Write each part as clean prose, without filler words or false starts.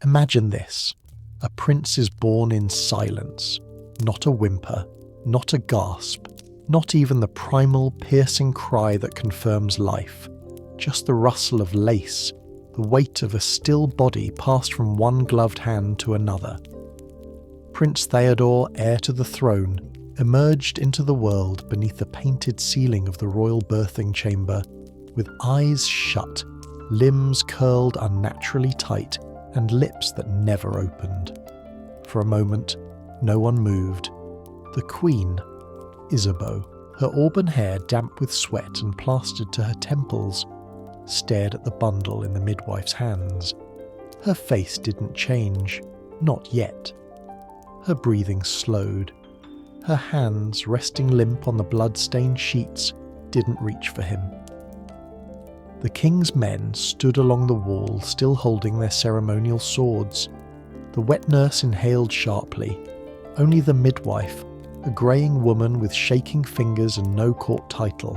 Imagine this. A prince is born in silence. Not a whimper, not a gasp, not even the primal, piercing cry that confirms life. Just the rustle of lace, the weight of a still body passed from one gloved hand to another. Prince Théodore, heir to the throne, emerged into the world beneath the painted ceiling of the royal birthing chamber, with eyes shut, limbs curled unnaturally tight, and lips that never opened. For a moment, no one moved. The Queen, Isabeau, her auburn hair damp with sweat and plastered to her temples, stared at the bundle in the midwife's hands. Her face didn't change, not yet. Her breathing slowed. Her hands, resting limp on the blood-stained sheets, didn't reach for him. The king's men stood along the wall, still holding their ceremonial swords. The wet nurse inhaled sharply. Only the midwife, a greying woman with shaking fingers and no court title,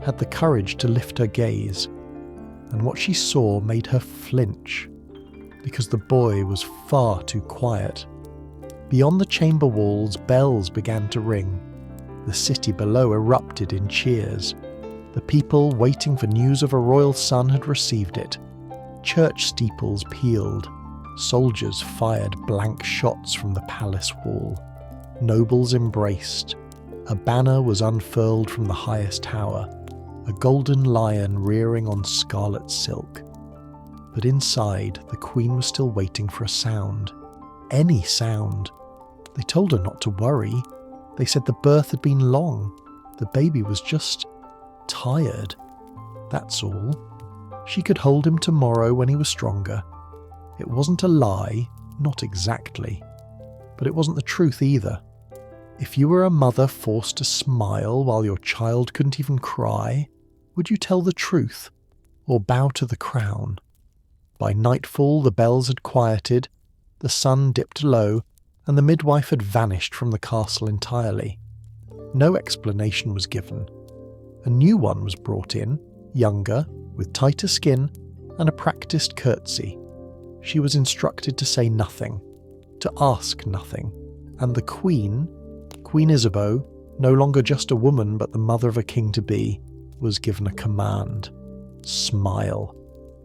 had the courage to lift her gaze, and what she saw made her flinch, because the boy was far too quiet. Beyond the chamber walls, bells began to ring. The city below erupted in cheers. The people waiting for news of a royal son had received it. Church steeples pealed. Soldiers fired blank shots from the palace wall. Nobles embraced. A banner was unfurled from the highest tower, a golden lion rearing on scarlet silk. But inside, the Queen was still waiting for a sound. Any sound. They told her not to worry. They said the birth had been long. The baby was just tired. That's all. She could hold him tomorrow when he was stronger. It wasn't a lie, not exactly. But it wasn't the truth either. If you were a mother forced to smile while your child couldn't even cry, would you tell the truth or bow to the crown? By nightfall the bells had quieted, the sun dipped low, and the midwife had vanished from the castle entirely. No explanation was given. A new one was brought in, younger, with tighter skin, and a practised curtsy. She was instructed to say nothing, to ask nothing, and the Queen, Queen Isabeau, no longer just a woman but the mother of a king-to-be, was given a command. Smile.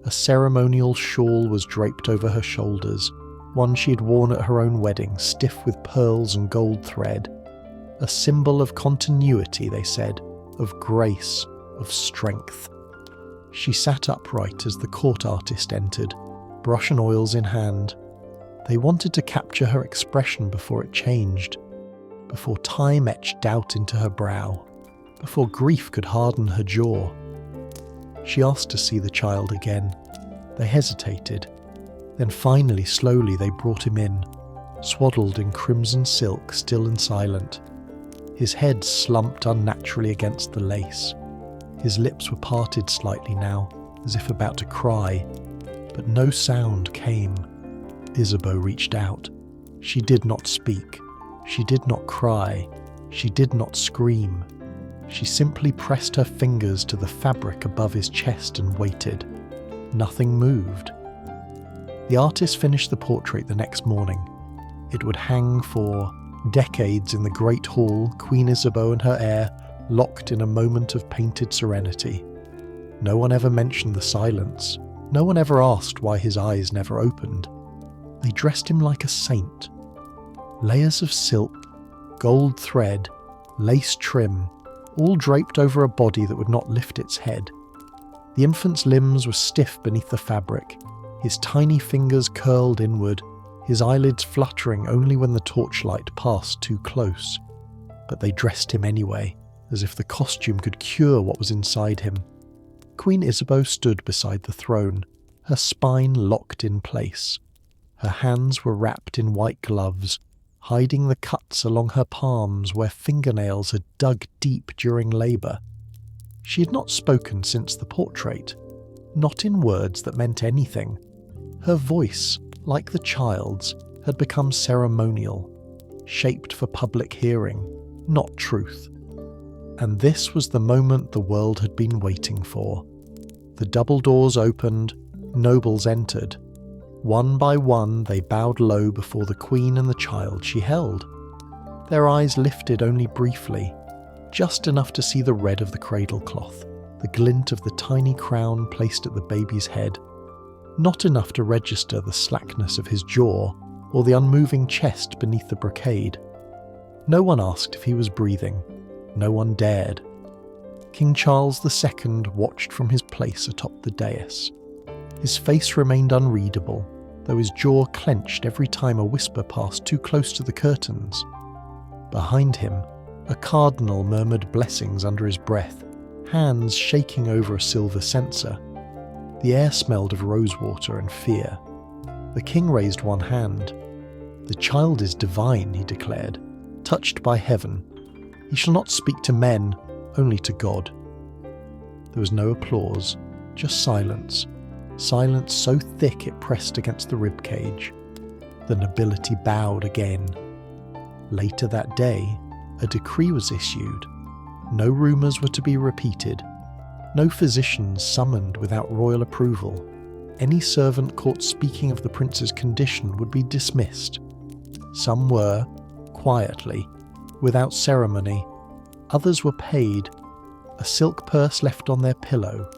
A ceremonial shawl was draped over her shoulders, one she had worn at her own wedding, stiff with pearls and gold thread. A symbol of continuity, they said, of grace, of strength. She sat upright as the court artist entered, brush and oils in hand. They wanted to capture her expression before it changed, before time etched doubt into her brow, before grief could harden her jaw. She asked to see the child again. They hesitated. Then finally, slowly, they brought him in, swaddled in crimson silk, still and silent. His head slumped unnaturally against the lace. His lips were parted slightly now, as if about to cry, but no sound came. Isabeau reached out. She did not speak. She did not cry. She did not scream. She simply pressed her fingers to the fabric above his chest and waited. Nothing moved. The artist finished the portrait the next morning. It would hang for decades in the great hall, Queen Isabeau and her heir locked in a moment of painted serenity. No one ever mentioned the silence. No one ever asked why his eyes never opened. They dressed him like a saint. Layers of silk, gold thread, lace trim, all draped over a body that would not lift its head. The infant's limbs were stiff beneath the fabric, his tiny fingers curled inward, his eyelids fluttering only when the torchlight passed too close. But they dressed him anyway, as if the costume could cure what was inside him. Queen Isabeau stood beside the throne, her spine locked in place. Her hands were wrapped in white gloves, hiding the cuts along her palms where fingernails had dug deep during labour. She had not spoken since the portrait, not in words that meant anything. Her voice, like the child's, had become ceremonial, shaped for public hearing, not truth. And this was the moment the world had been waiting for. The double doors opened, nobles entered. One by one they bowed low before the queen and the child she held. Their eyes lifted only briefly, just enough to see the red of the cradle cloth, the glint of the tiny crown placed at the baby's head, not enough to register the slackness of his jaw or the unmoving chest beneath the brocade. No one asked if he was breathing. No one dared. King Charles II watched from his place atop the dais. His face remained unreadable, though his jaw clenched every time a whisper passed too close to the curtains. Behind him, a cardinal murmured blessings under his breath, hands shaking over a silver censer. The air smelled of rosewater and fear. The king raised one hand. "The child is divine," he declared, "touched by heaven. He shall not speak to men, only to God." There was no applause, just silence. Silence so thick it pressed against the ribcage. The nobility bowed again. Later that day, a decree was issued. No rumours were to be repeated. No physicians summoned without royal approval. Any servant caught speaking of the prince's condition would be dismissed. Some were, quietly, without ceremony. Others were paid. A silk purse left on their pillow.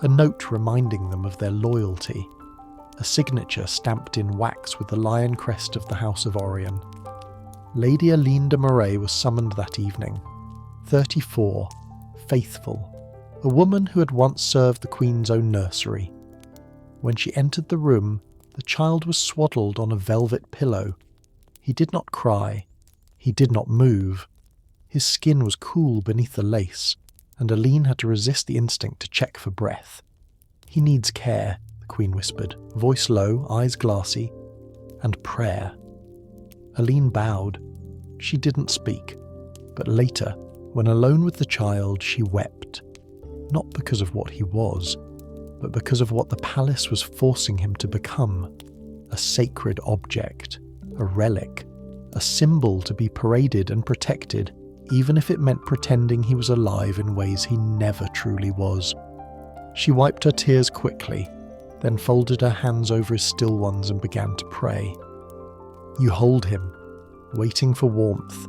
A note reminding them of their loyalty. A signature stamped in wax with the lion crest of the House of Orion. Lady Aline de Moray was summoned that evening. 34, faithful, a woman who had once served the Queen's own nursery. When she entered the room, the child was swaddled on a velvet pillow. He did not cry. He did not move. His skin was cool beneath the lace, and Aline had to resist the instinct to check for breath. "He needs care," the Queen whispered, voice low, eyes glassy, "and prayer." Aline bowed. She didn't speak, but later, when alone with the child, she wept. Not because of what he was, but because of what the palace was forcing him to become. A sacred object, a relic, a symbol to be paraded and protected, even if it meant pretending he was alive in ways he never truly was. She wiped her tears quickly, then folded her hands over his still ones and began to pray. You hold him, waiting for warmth.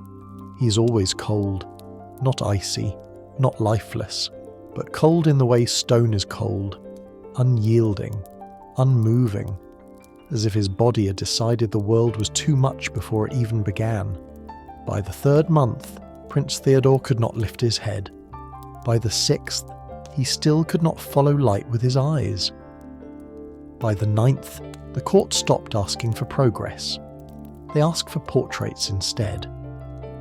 He is always cold, not icy, not lifeless, but cold in the way stone is cold, unyielding, unmoving, as if his body had decided the world was too much before it even began. By the 3rd month, Prince Théodore could not lift his head. By the 6th, he still could not follow light with his eyes. By the 9th, the court stopped asking for progress. They asked for portraits instead.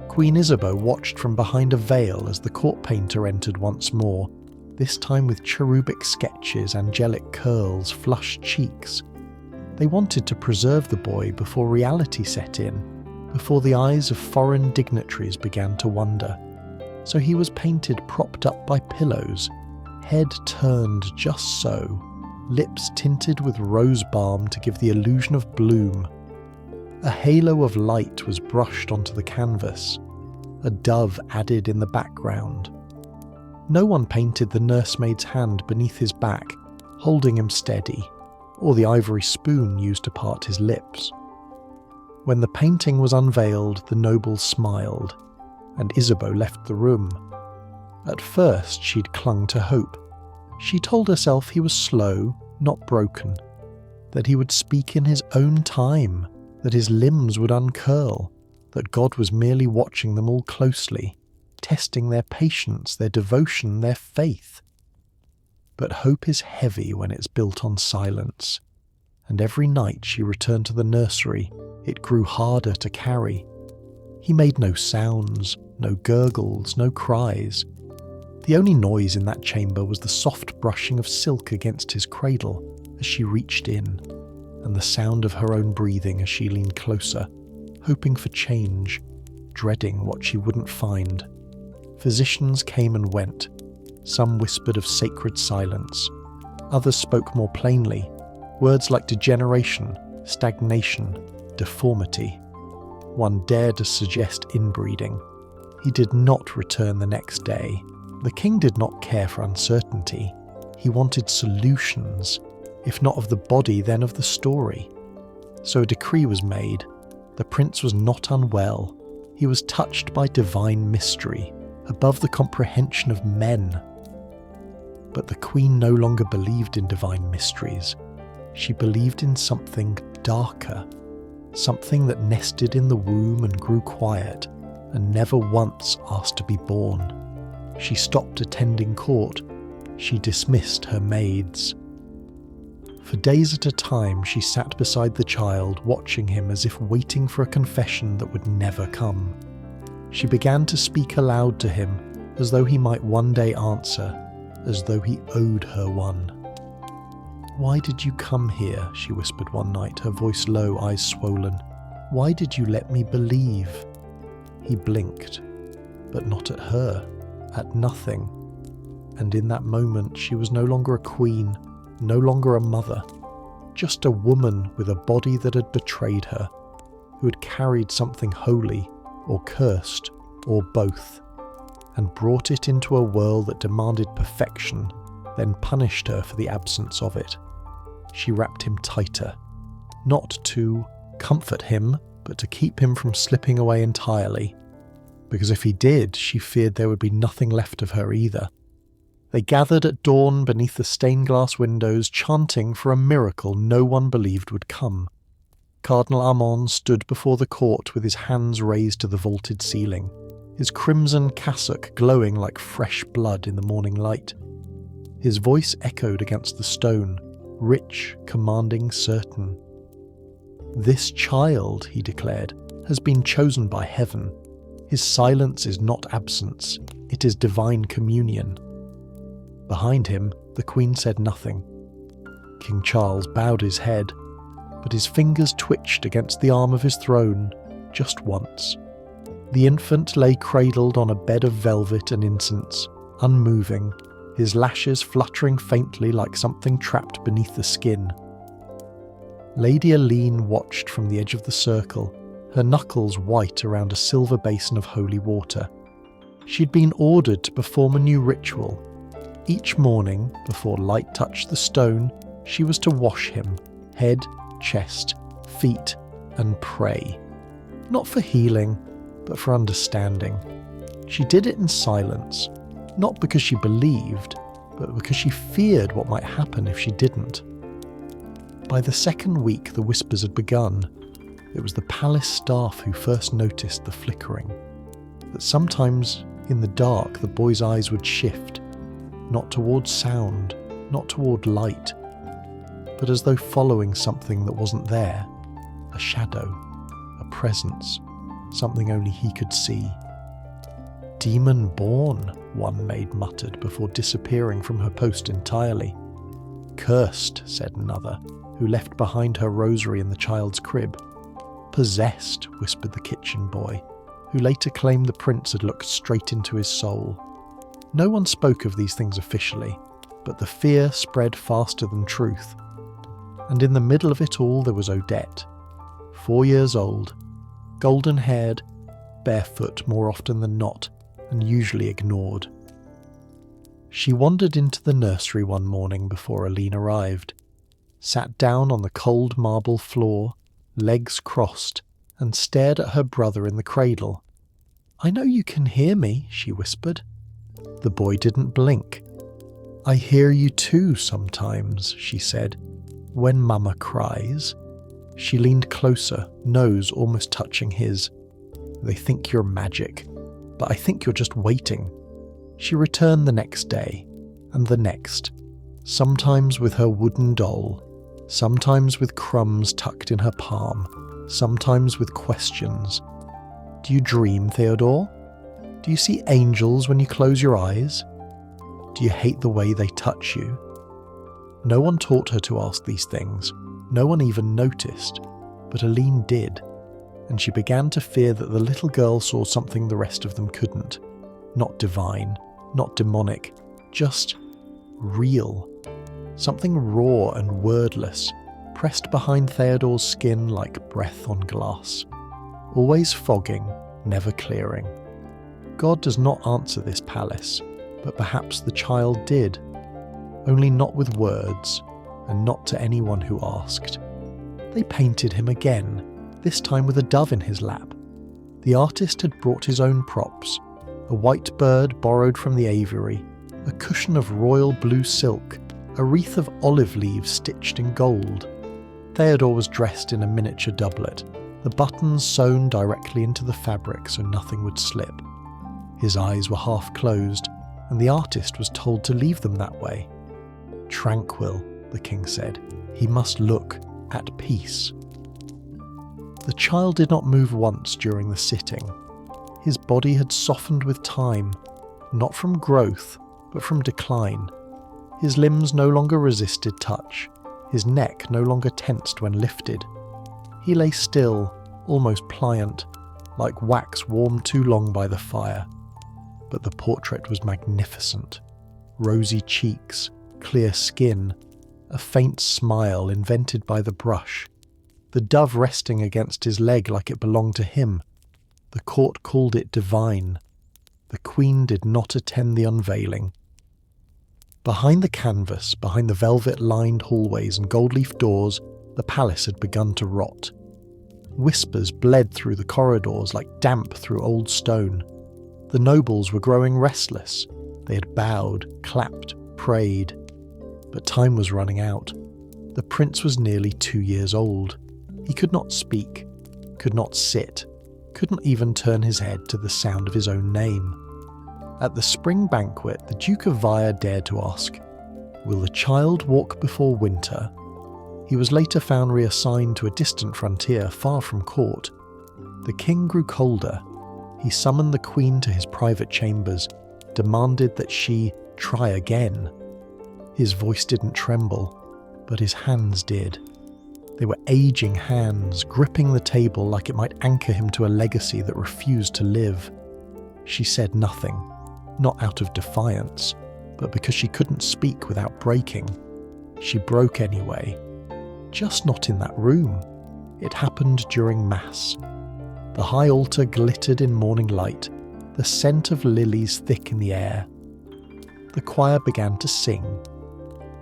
Queen Isabeau watched from behind a veil as the court painter entered once more, this time with cherubic sketches, angelic curls, flushed cheeks. They wanted to preserve the boy before reality set in, before the eyes of foreign dignitaries began to wander. So he was painted propped up by pillows, head turned just so, lips tinted with rose balm to give the illusion of bloom. A halo of light was brushed onto the canvas, a dove added in the background. No one painted the nursemaid's hand beneath his back, holding him steady, or the ivory spoon used to part his lips. When the painting was unveiled, the nobles smiled, and Isabeau left the room. At first she'd clung to hope. She told herself he was slow, not broken, that he would speak in his own time, that his limbs would uncurl, that God was merely watching them all closely, testing their patience, their devotion, their faith. But hope is heavy when it's built on silence, and every night she returned to the nursery, it grew harder to carry. He made no sounds, no gurgles, no cries. The only noise in that chamber was the soft brushing of silk against his cradle as she reached in, and the sound of her own breathing as she leaned closer, hoping for change, dreading what she wouldn't find. Physicians came and went. Some whispered of sacred silence. Others spoke more plainly, words like degeneration, stagnation, deformity. One dared to suggest inbreeding. He did not return the next day. The king did not care for uncertainty. He wanted solutions, if not of the body, then of the story. So a decree was made. The prince was not unwell. He was touched by divine mystery, above the comprehension of men. But the queen no longer believed in divine mysteries. She believed in something darker, something that nested in the womb and grew quiet, and never once asked to be born. She stopped attending court. She dismissed her maids. For days at a time she sat beside the child, watching him as if waiting for a confession that would never come. She began to speak aloud to him, as though he might one day answer, as though he owed her one. "Why did you come here?" she whispered one night, her voice low, eyes swollen. "Why did you let me believe?" He blinked, but not at her, at nothing. And in that moment she was no longer a queen, no longer a mother, just a woman with a body that had betrayed her, who had carried something holy, or cursed, or both, and brought it into a world that demanded perfection, then punished her for the absence of it. She wrapped him tighter, not to comfort him, but to keep him from slipping away entirely, because if he did, she feared there would be nothing left of her either. They gathered at dawn beneath the stained-glass windows, chanting for a miracle no one believed would come. Cardinal Armand stood before the court with his hands raised to the vaulted ceiling, his crimson cassock glowing like fresh blood in the morning light. His voice echoed against the stone, rich, commanding, certain. "This child," he declared, "has been chosen by heaven. His silence is not absence, it is divine communion." Behind him, the Queen said nothing. King Charles bowed his head, but his fingers twitched against the arm of his throne, just once. The infant lay cradled on a bed of velvet and incense, unmoving, his lashes fluttering faintly like something trapped beneath the skin. Lady Aline watched from the edge of the circle, her knuckles white around a silver basin of holy water. She'd been ordered to perform a new ritual. Each morning, before light touched the stone, she was to wash him, head, chest, feet, and pray. Not for healing, but for understanding. She did it in silence, not because she believed, but because she feared what might happen if she didn't. By the second week the whispers had begun. It was the palace staff who first noticed the flickering. That sometimes, in the dark, the boy's eyes would shift, not towards sound, not toward light, but as though following something that wasn't there, a shadow, a presence, something only he could see. "Demon-born," one maid muttered before disappearing from her post entirely. "Cursed," said another, who left behind her rosary in the child's crib. "Possessed," whispered the kitchen boy, who later claimed the prince had looked straight into his soul. No one spoke of these things officially, but the fear spread faster than truth. And in the middle of it all there was Odette, 4 years old, golden-haired, barefoot more often than not, and usually ignored. She wandered into the nursery one morning before Aline arrived, sat down on the cold marble floor, legs crossed, and stared at her brother in the cradle. "I know you can hear me," she whispered. The boy didn't blink. "I hear you too sometimes," she said, "when Mama cries." She leaned closer, nose almost touching his. "They think you're magic, but I think you're just waiting." She returned the next day, and the next, sometimes with her wooden doll, sometimes with crumbs tucked in her palm, sometimes with questions. "Do you dream, Théodore? Do you see angels when you close your eyes? Do you hate the way they touch you?" No one taught her to ask these things. No one even noticed, but Aline did, and she began to fear that the little girl saw something the rest of them couldn't. Not divine, not demonic, just real. Something raw and wordless, pressed behind Théodore's skin like breath on glass. Always fogging, never clearing. God does not answer this palace, but perhaps the child did, only not with words, and not to anyone who asked. They painted him again, this time with a dove in his lap. The artist had brought his own props, a white bird borrowed from the aviary, a cushion of royal blue silk, a wreath of olive leaves stitched in gold. Théodore was dressed in a miniature doublet, the buttons sewn directly into the fabric so nothing would slip. His eyes were half closed, and the artist was told to leave them that way. Tranquil, the king said. He must look at peace. The child did not move once during the sitting. His body had softened with time, not from growth, but from decline. His limbs no longer resisted touch. His neck no longer tensed when lifted. He lay still, almost pliant, like wax warmed too long by the fire. But the portrait was magnificent. Rosy cheeks, clear skin, a faint smile invented by the brush. The dove resting against his leg like it belonged to him. The court called it divine. The queen did not attend the unveiling. Behind the canvas, behind the velvet-lined hallways and gold-leaf doors, the palace had begun to rot. Whispers bled through the corridors like damp through old stone. The nobles were growing restless. They had bowed, clapped, prayed. But time was running out. The prince was nearly 2 years old. He could not speak, could not sit, couldn't even turn his head to the sound of his own name. At the spring banquet, the Duke of Heir dared to ask, "Will the child walk before winter?" He was later found reassigned to a distant frontier far from court. The king grew colder. He summoned the queen to his private chambers, demanded that she try again. His voice didn't tremble, but his hands did. They were aging hands, gripping the table like it might anchor him to a legacy that refused to live. She said nothing, not out of defiance, but because she couldn't speak without breaking. She broke anyway. Just not in that room. It happened during Mass. The high altar glittered in morning light, the scent of lilies thick in the air. The choir began to sing.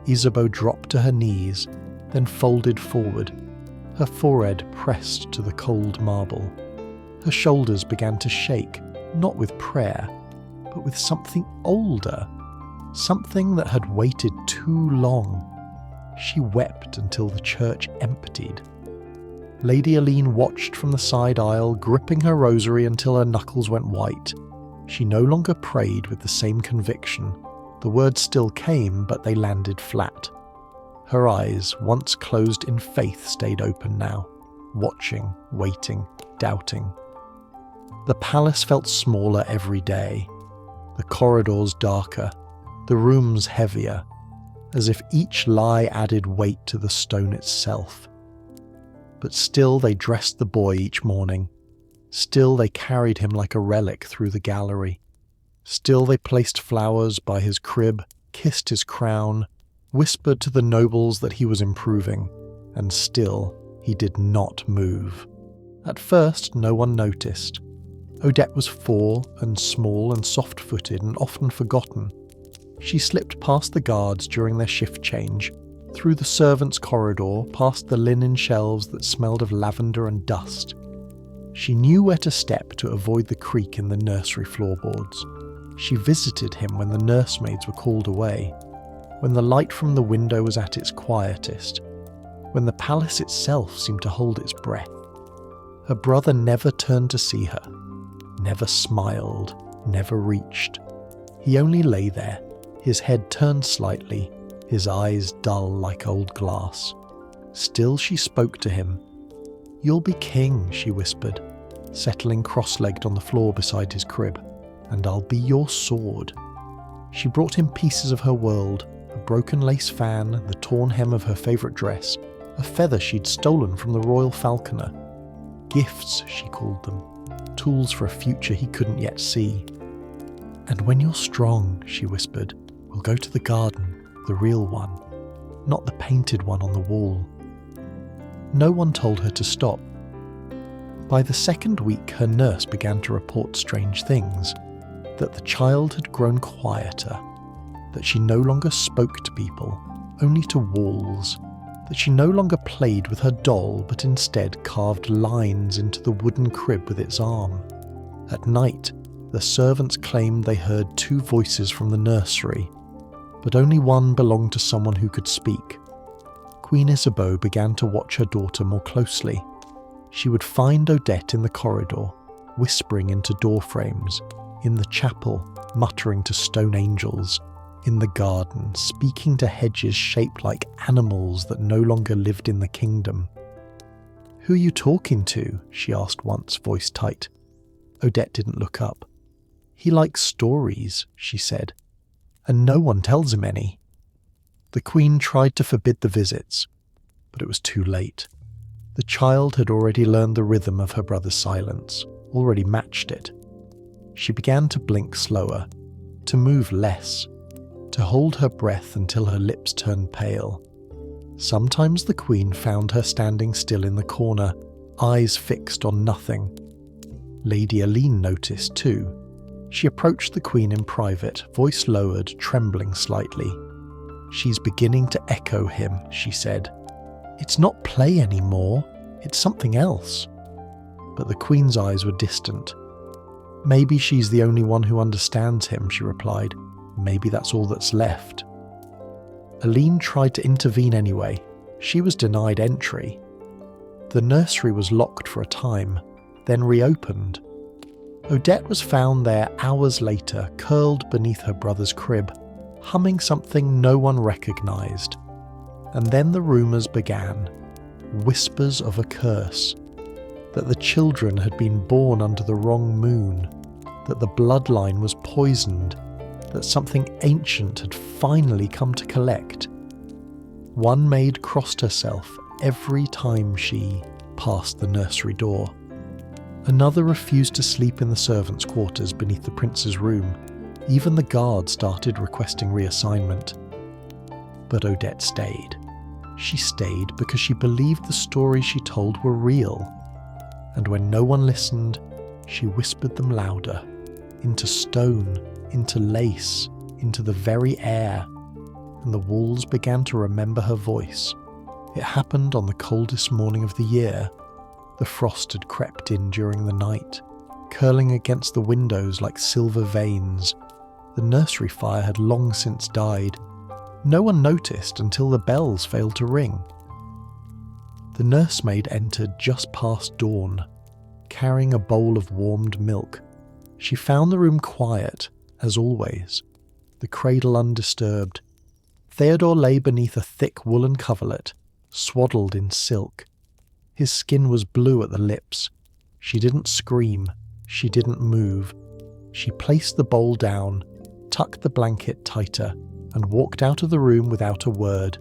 Isabeau dropped to her knees, then folded forward, her forehead pressed to the cold marble. Her shoulders began to shake, not with prayer, but with something older, something that had waited too long. She wept until the church emptied. Lady Aline watched from the side aisle, gripping her rosary until her knuckles went white. She no longer prayed with the same conviction. The words still came, but they landed flat. Her eyes, once closed in faith, stayed open now, watching, waiting, doubting. The palace felt smaller every day, the corridors darker, the rooms heavier, as if each lie added weight to the stone itself. But still they dressed the boy each morning. Still they carried him like a relic through the gallery. Still they placed flowers by his crib, kissed his crown, whispered to the nobles that he was improving, and still he did not move. At first no one noticed. Odette was 4 and small and soft-footed and often forgotten. She slipped past the guards during their shift change, through the servants' corridor, past the linen shelves that smelled of lavender and dust. She knew where to step to avoid the creak in the nursery floorboards. She visited him when the nursemaids were called away, when the light from the window was at its quietest, when the palace itself seemed to hold its breath. Her brother never turned to see her, never smiled, never reached. He only lay there, his head turned slightly, his eyes dull like old glass. Still she spoke to him. "You'll be king," she whispered, settling cross-legged on the floor beside his crib, "and I'll be your sword." She brought him pieces of her world, a broken lace fan, the torn hem of her favourite dress, a feather she'd stolen from the royal falconer. Gifts, she called them, tools for a future he couldn't yet see. "And when you're strong," she whispered, "we'll go to the garden, the real one, not the painted one on the wall." No one told her to stop. By the second week, her nurse began to report strange things, that the child had grown quieter, that she no longer spoke to people, only to walls, that she no longer played with her doll but instead carved lines into the wooden crib with its arm. At night, the servants claimed they heard 2 voices from the nursery, but only one belonged to someone who could speak. Queen Isabeau began to watch her daughter more closely. She would find Odette in the corridor, whispering into door frames, in the chapel, muttering to stone angels, in the garden, speaking to hedges shaped like animals that no longer lived in the kingdom. "Who are you talking to?" she asked once, voice tight. Odette didn't look up. "He likes stories," she said, "and no one tells him any." The Queen tried to forbid the visits, but it was too late. The child had already learned the rhythm of her brother's silence, already matched it. She began to blink slower, to move less, to hold her breath until her lips turned pale. Sometimes the Queen found her standing still in the corner, eyes fixed on nothing. Lady Aline noticed too. She approached the Queen in private, voice lowered, trembling slightly. "She's beginning to echo him," she said. "It's not play anymore, it's something else." But the Queen's eyes were distant. "Maybe she's the only one who understands him," she replied. "Maybe that's all that's left." Aline tried to intervene anyway. She was denied entry. The nursery was locked for a time, then reopened. Odette was found there hours later, curled beneath her brother's crib, humming something no one recognised. And then the rumours began. Whispers of a curse. That the children had been born under the wrong moon. That the bloodline was poisoned. That something ancient had finally come to collect. One maid crossed herself every time she passed the nursery door. Another refused to sleep in the servants' quarters beneath the prince's room. Even the guard started requesting reassignment. But Odette stayed. She stayed because she believed the stories she told were real. And when no one listened, she whispered them louder, into stone, into lace, into the very air, and the walls began to remember her voice. It happened on the coldest morning of the year. The frost had crept in during the night, curling against the windows like silver veins. The nursery fire had long since died. No one noticed until the bells failed to ring. The nursemaid entered just past dawn, carrying a bowl of warmed milk. She found the room quiet, as always, the cradle undisturbed. Théodore lay beneath a thick woolen coverlet, swaddled in silk. His skin was blue at the lips. She didn't scream. She didn't move. She placed the bowl down, tucked the blanket tighter, and walked out of the room without a word.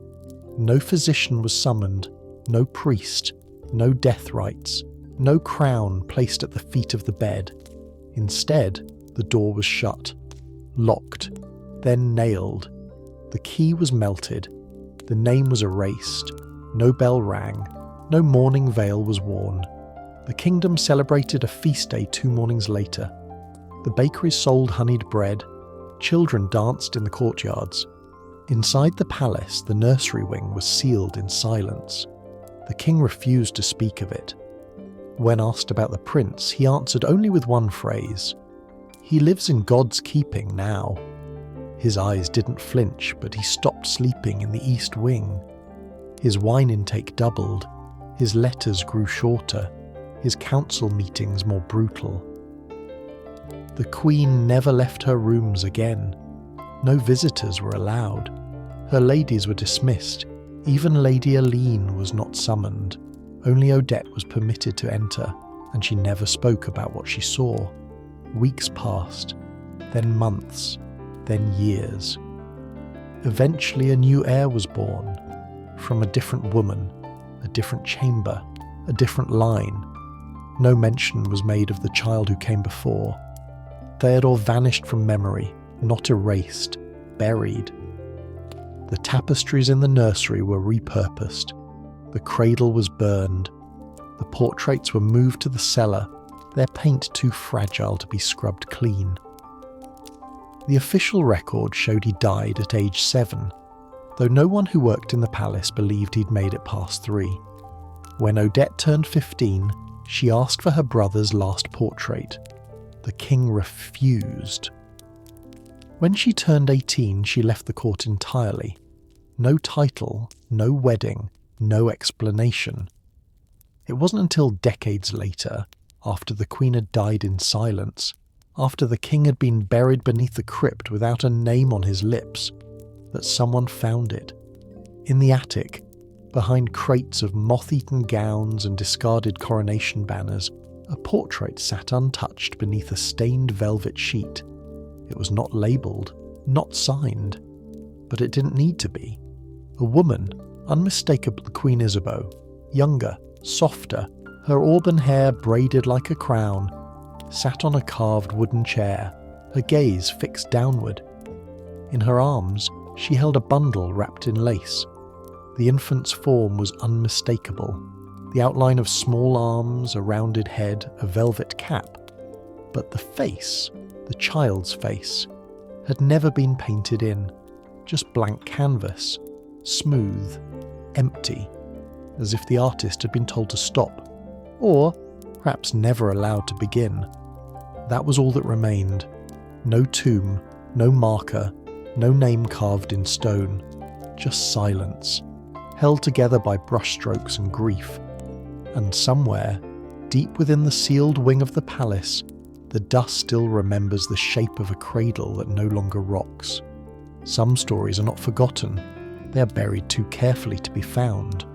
No physician was summoned, no priest, no death rites, no crown placed at the feet of the bed. Instead, the door was shut, locked, then nailed. The key was melted. The name was erased. No bell rang. No mourning veil was worn. The kingdom celebrated a feast day 2 mornings later. The bakeries sold honeyed bread. Children danced in the courtyards. Inside the palace, the nursery wing was sealed in silence. The king refused to speak of it. When asked about the prince, he answered only with one phrase. He lives in God's keeping now. His eyes didn't flinch, but he stopped sleeping in the east wing. His wine intake doubled. His letters grew shorter. His council meetings more brutal. The queen never left her rooms again. No visitors were allowed. Her ladies were dismissed. Even Lady Aline was not summoned. Only Odette was permitted to enter, and she never spoke about what she saw. Weeks passed, then months, then years. Eventually a new heir was born, from a different woman, a different chamber, a different line. No mention was made of the child who came before. Théodore vanished from memory, not erased, buried. The tapestries in the nursery were repurposed. The cradle was burned. The portraits were moved to the cellar, their paint too fragile to be scrubbed clean. The official record showed he died at age 7. though no one who worked in the palace believed he'd made it past 3. When Odette turned 15, she asked for her brother's last portrait. The king refused. When she turned 18, she left the court entirely. No title, no wedding, no explanation. It wasn't until decades later, after the queen had died in silence, after the king had been buried beneath the crypt without a name on his lips, that someone found it. In the attic, behind crates of moth-eaten gowns and discarded coronation banners, a portrait sat untouched beneath a stained velvet sheet. It was not labelled, not signed, but it didn't need to be. A woman, unmistakably Queen Isabeau, younger, softer, her auburn hair braided like a crown, sat on a carved wooden chair, her gaze fixed downward. In her arms, she held a bundle wrapped in lace. The infant's form was unmistakable, the outline of small arms, a rounded head, a velvet cap. But the face, the child's face, had never been painted in, just blank canvas, smooth, empty, as if the artist had been told to stop, or perhaps never allowed to begin. That was all that remained. No tomb, no marker, no name carved in stone, just silence, held together by brushstrokes and grief. And somewhere, deep within the sealed wing of the palace, the dust still remembers the shape of a cradle that no longer rocks. Some stories are not forgotten. They are buried too carefully to be found.